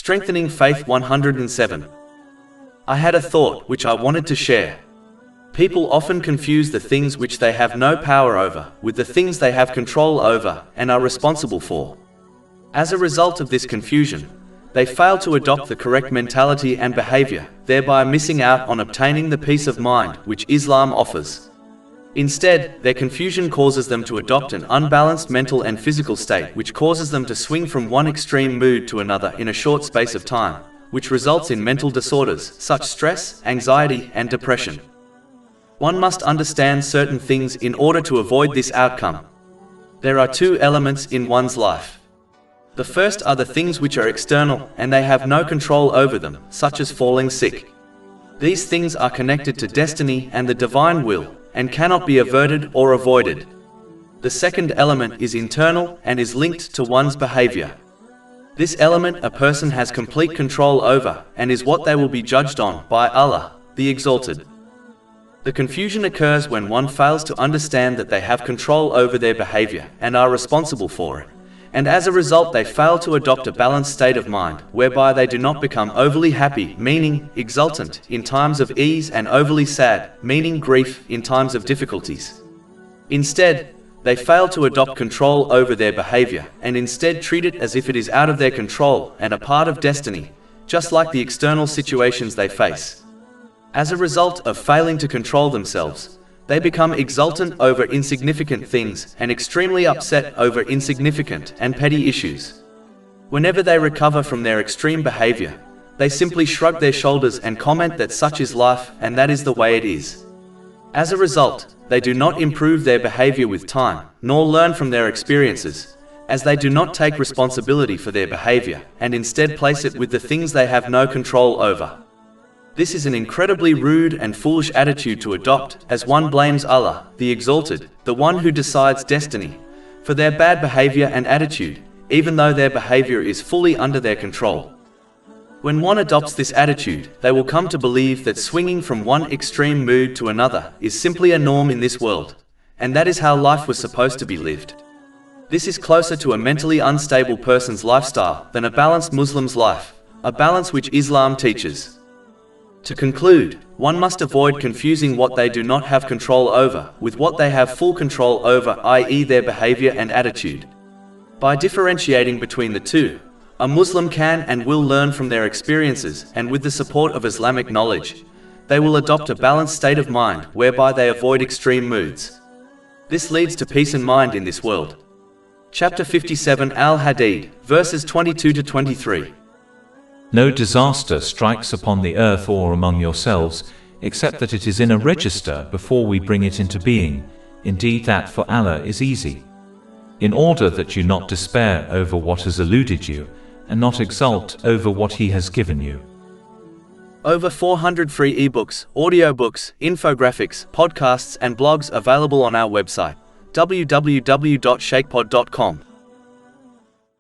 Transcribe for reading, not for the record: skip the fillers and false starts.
Strengthening Faith 107. I had a thought which I wanted to share. People often confuse the things which they have no power over with the things they have control over and are responsible for. As a result of this confusion, they fail to adopt the correct mentality and behavior, thereby missing out on obtaining the peace of mind which Islam offers. Instead, their confusion causes them to adopt an unbalanced mental and physical state which causes them to swing from one extreme mood to another in a short space of time, which results in mental disorders such as stress, anxiety, and depression. One must understand certain things in order to avoid this outcome. There are two elements in one's life. The first are the things which are external and they have no control over them, such as falling sick. These things are connected to destiny and the divine will, and cannot be averted or avoided. The second element is internal and is linked to one's behavior. This element a person has complete control over and is what they will be judged on by Allah, the Exalted. The confusion occurs when one fails to understand that they have control over their behavior and are responsible for it, and as a result they fail to adopt a balanced state of mind whereby they do not become overly happy, meaning exultant, in times of ease, and overly sad, meaning grief, in times of difficulties. Instead, they fail to adopt control over their behavior and instead treat it as if it is out of their control and a part of destiny, just like the external situations they face. As a result of failing to control themselves, they become exultant over insignificant things and extremely upset over insignificant and petty issues. Whenever they recover from their extreme behavior, they simply shrug their shoulders and comment that such is life and that is the way it is. As a result, they do not improve their behavior with time, nor learn from their experiences, as they do not take responsibility for their behavior and instead place it with the things they have no control over. This is an incredibly rude and foolish attitude to adopt, as one blames Allah, the Exalted, the one who decides destiny, for their bad behavior and attitude, even though their behavior is fully under their control. When one adopts this attitude, they will come to believe that swinging from one extreme mood to another is simply a norm in this world, and that is how life was supposed to be lived. This is closer to a mentally unstable person's lifestyle than a balanced Muslim's life, a balance which Islam teaches. To conclude, one must avoid confusing what they do not have control over with what they have full control over, i.e. their behavior and attitude. By differentiating between the two, a Muslim can and will learn from their experiences, and with the support of Islamic knowledge, they will adopt a balanced state of mind whereby they avoid extreme moods. This leads to peace and mind in this world. Chapter 57 Al-Hadid, verses 22 to 23. No disaster strikes upon the earth or among yourselves, except that it is in a register before we bring it into being. Indeed that for Allah is easy. In order that you not despair over what has eluded you, and not exult over what He has given you. Over 400 free ebooks, audiobooks, infographics, podcasts and blogs available on our website, www.shakepod.com.